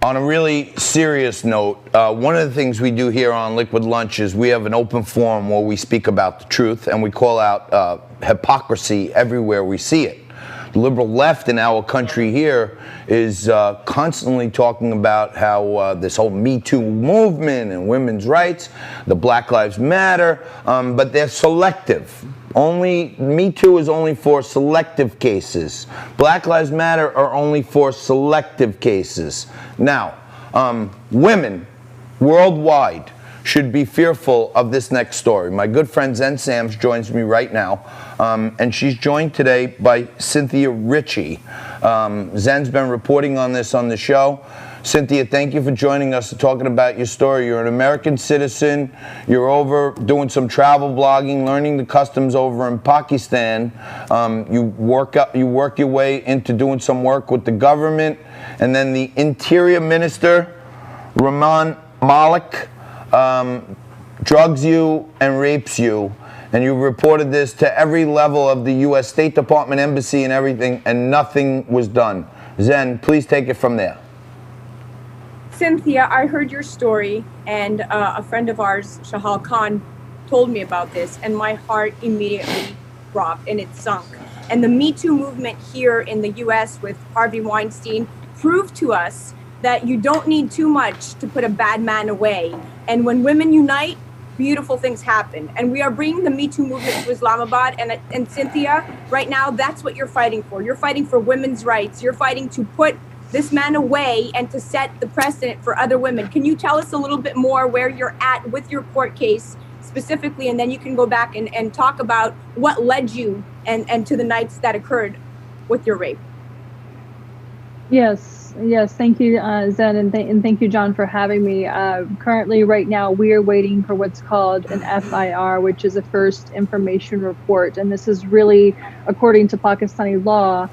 On a really serious note, one of the things we do here on Liquid Lunch is we have an open forum where we speak about the truth and we call out hypocrisy everywhere we see it. The liberal left in our country here is constantly talking about how this whole Me Too movement and women's rights, the Black Lives Matter, but they're selective. Only Me Too is only for selective cases. Black Lives Matter are only for selective cases. Now, women worldwide should be fearful of this next story. My good friend Xen Sams joins me right now, and she's joined today by Cynthia Ritchie. Xen's been reporting on this on the show. Cynthia, thank you for joining us and talking about your story. You're an American citizen. You're over doing some travel blogging, learning the customs over in Pakistan. You work your way into doing some work with the government, and then the Interior Minister, Rahman Malik, drugs you and rapes you. And you reported this to every level of the U.S. State Department, embassy, and everything, and nothing was done. Xen, please take it from there. Cynthia, I heard your story, and a friend of ours, Shahal Khan, told me about this, and my heart immediately dropped and it sunk. And the Me Too movement here in the U.S. with Harvey Weinstein proved to us that you don't need too much to put a bad man away. And when women unite, beautiful things happen. And we are bringing the Me Too movement to Islamabad. And Cynthia, right now, that's what you're fighting for. You're fighting for women's rights. You're fighting to put this man away and to set the precedent for other women. Can you tell us a little bit more where you're at with your court case specifically, and then you can go back and talk about what led you and to the nights that occurred with your rape? Yes, thank you, Xen, and thank you, John, for having me. Currently, right now, we are waiting for what's called an FIR, which is a first information report, and this is really, according to Pakistani law,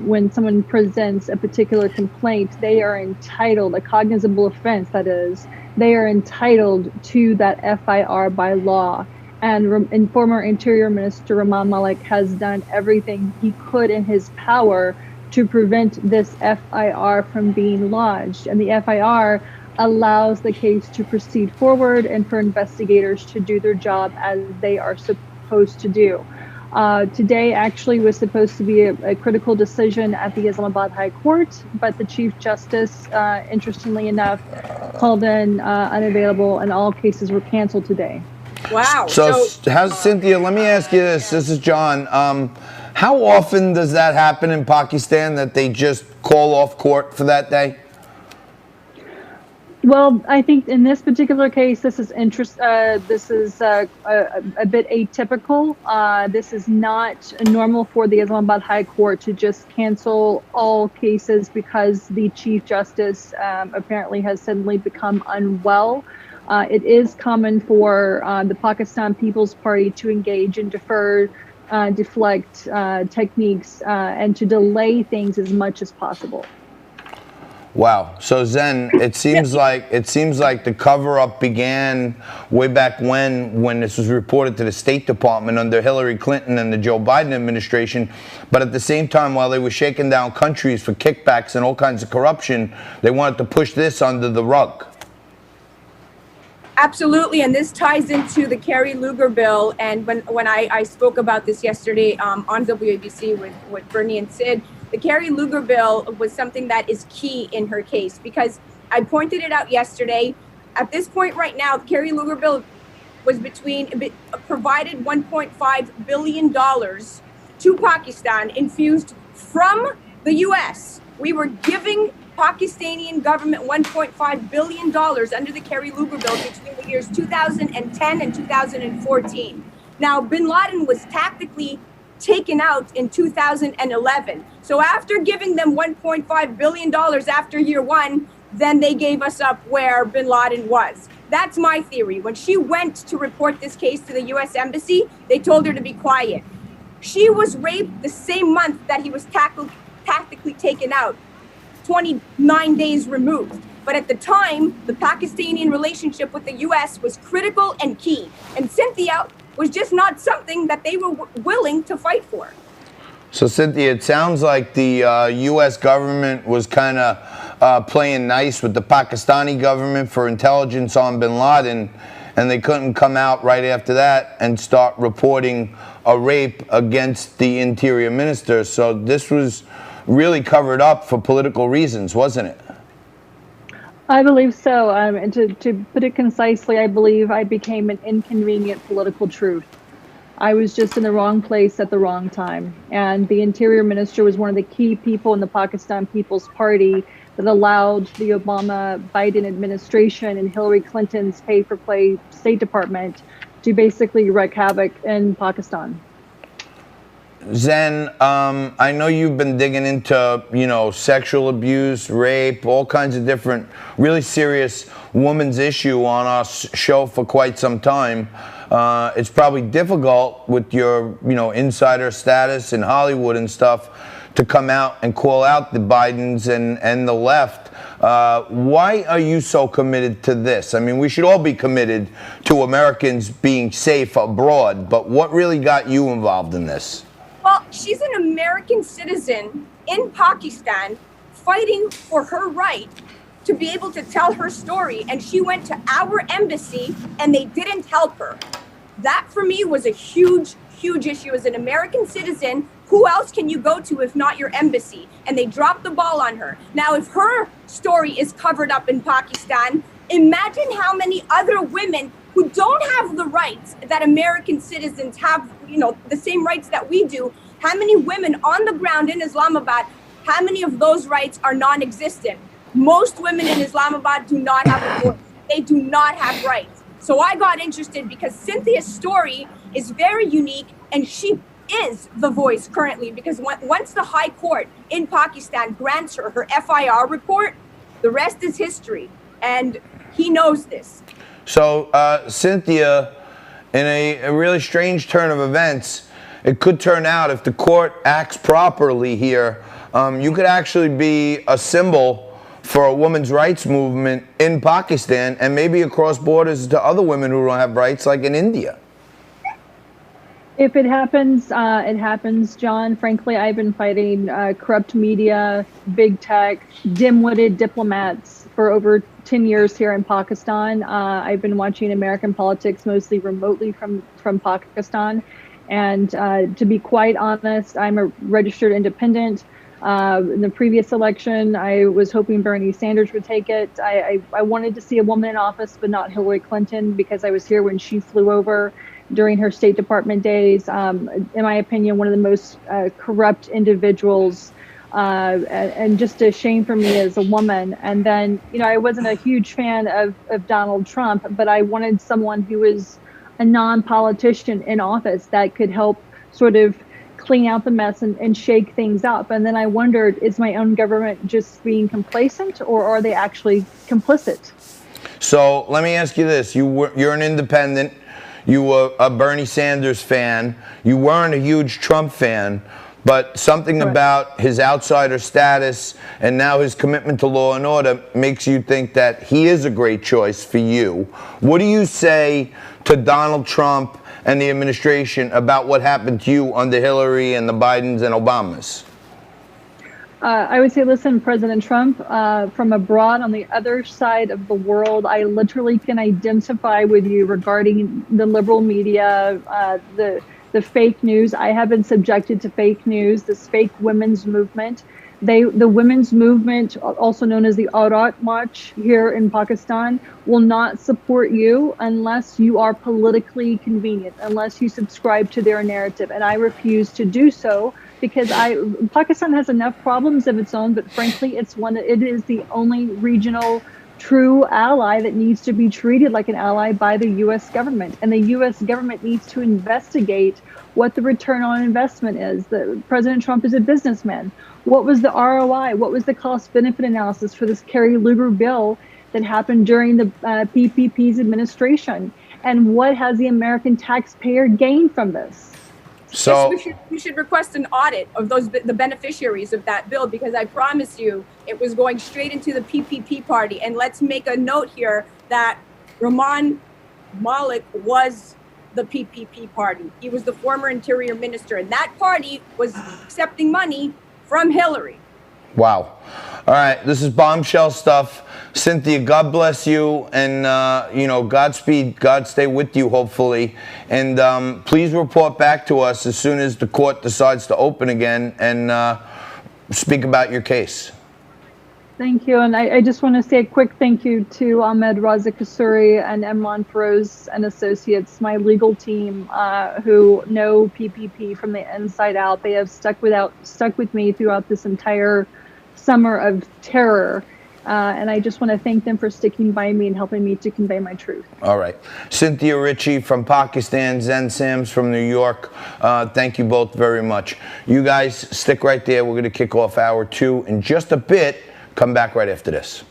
when someone presents a particular complaint, they are entitled, a cognizable offense that is, they are entitled to that FIR by law. And former Interior Minister Rahman Malik has done everything he could in his power to prevent this FIR from being lodged. And the FIR allows the case to proceed forward and for investigators to do their job as they are supposed to do. Today actually was supposed to be a critical decision at the Islamabad High Court, but the Chief Justice, interestingly enough, called in unavailable, and all cases were canceled today. Wow. So Cynthia, let me ask you this. This is John. How often does that happen in Pakistan, that they just call off court for that day? Well, I think in this particular case, this is a bit atypical. This is not normal for the Islamabad High Court to just cancel all cases because the Chief Justice apparently has suddenly become unwell. It is common for the Pakistan People's Party to engage in deflect techniques and to delay things as much as possible. Wow. So Xen, it seems like the cover-up began way back when this was reported to the State Department under Hillary Clinton and the Joe Biden administration. But at the same time, while they were shaking down countries for kickbacks and all kinds of corruption, they wanted to push this under the rug. Absolutely, and this ties into the Kerry Lugar bill. And when I spoke about this yesterday on WABC with Bernie and Sid, the Kerry Lugar bill was something that is key in her case, because I pointed it out yesterday. At this point right now, the Kerry Lugar bill was provided $1.5 billion to Pakistan, infused from the U.S. We were giving Pakistani government $1.5 billion under the Kerry Lugar bill between the years 2010 and 2014. Now, bin Laden was tactically taken out in 2011. So after giving them $1.5 billion after year one, then they gave us up where bin Laden was. That's my theory. When she went to report this case to the U.S. Embassy, they told her to be quiet. She was raped the same month that he was tactically taken out, 29 days removed. But at the time, the Pakistani relationship with the U.S. was critical and key. And Cynthia was just not something that they were willing to fight for. So Cynthia, it sounds like the U.S. government was kind of playing nice with the Pakistani government for intelligence on bin Laden, and they couldn't come out right after that and start reporting a rape against the interior minister. So this was really covered up for political reasons, wasn't it? I believe so. And to put it concisely, I believe I became an inconvenient political truth. I was just in the wrong place at the wrong time. And the interior minister was one of the key people in the Pakistan People's Party that allowed the Obama-Biden administration and Hillary Clinton's pay-for-play State Department to basically wreak havoc in Pakistan. Xen, I know you've been digging into, sexual abuse, rape, all kinds of different really serious women's issue on our show for quite some time. It's probably difficult with your, insider status in Hollywood and stuff to come out and call out the Bidens and the left. Why are you so committed to this? I mean, we should all be committed to Americans being safe abroad, but what really got you involved in this? Well, she's an American citizen in Pakistan fighting for her right to be able to tell her story. And she went to our embassy and they didn't help her. That for me was a huge, huge issue. As an American citizen, who else can you go to if not your embassy? And they dropped the ball on her. Now, if her story is covered up in Pakistan, imagine how many other women who don't have the rights that American citizens have, the same rights that we do. How many women on the ground in Islamabad, how many of those rights are non-existent? Most women in Islamabad do not have a voice. They do not have rights. So I got interested because Cynthia's story is very unique and she is the voice currently, because once the High Court in Pakistan grants her FIR report, the rest is history. And he knows this. So, Cynthia, in a really strange turn of events, it could turn out, if the court acts properly here, you could actually be a symbol for a women's rights movement in Pakistan and maybe across borders to other women who don't have rights, like in India. If it happens, it happens, John. Frankly, I've been fighting corrupt media, big tech, dim-witted diplomats for over 10 years here in Pakistan. I've been watching American politics mostly remotely from Pakistan. And to be quite honest, I'm a registered independent. In the previous election, I was hoping Bernie Sanders would take it. I wanted to see a woman in office, but not Hillary Clinton, because I was here when she flew over during her State Department days. In my opinion, one of the most corrupt individuals, and just a shame for me as a woman. And then, I wasn't a huge fan of Donald Trump, but I wanted someone who was a non-politician in office that could help sort of clean out the mess and shake things up. And then I wondered, is my own government just being complacent, or are they actually complicit? So let me ask you this. You're an independent. You were a Bernie Sanders fan. You weren't a huge Trump fan. But something about his outsider status and now his commitment to law and order makes you think that he is a great choice for you. What do you say to Donald Trump and the administration about what happened to you under Hillary and the Bidens and Obamas? I would say, listen, President Trump, from abroad on the other side of the world, I literally can identify with you regarding the liberal media, the fake news. I have been subjected to fake news, this fake women's movement. The women's movement, also known as the Aurat March here in Pakistan, will not support you unless you are politically convenient, unless you subscribe to their narrative. And I refuse to do so because Pakistan has enough problems of its own, but frankly, it is the only regional true ally that needs to be treated like an ally by the U.S. government. And the U.S. government needs to investigate what the return on investment is. President Trump is a businessman. What was the ROI? What was the cost-benefit analysis for this Kerry Lugar bill that happened during the PPP's administration? And what has the American taxpayer gained from this? So yes, we should request an audit of the beneficiaries of that bill, because I promise you it was going straight into the PPP party. And let's make a note here that Rahman Malik was the PPP party. He was the former interior minister, and that party was accepting money from Hillary. Wow. All right, this is bombshell stuff. Cynthia, God bless you, and Godspeed. God stay with you, hopefully. And please report back to us as soon as the court decides to open again, and speak about your case. Thank you, and I just want to say a quick thank you to Ahmed Raza Kasuri and Emran Feroz and Associates, my legal team, who know PPP from the inside out. They have stuck with me throughout this entire summer of terror. And I just want to thank them for sticking by me and helping me to convey my truth. All right. Cynthia Ritchie from Pakistan, Xen Sams from New York, thank you both very much. You guys stick right there. We're going to kick off hour 2 in just a bit. Come back right after this.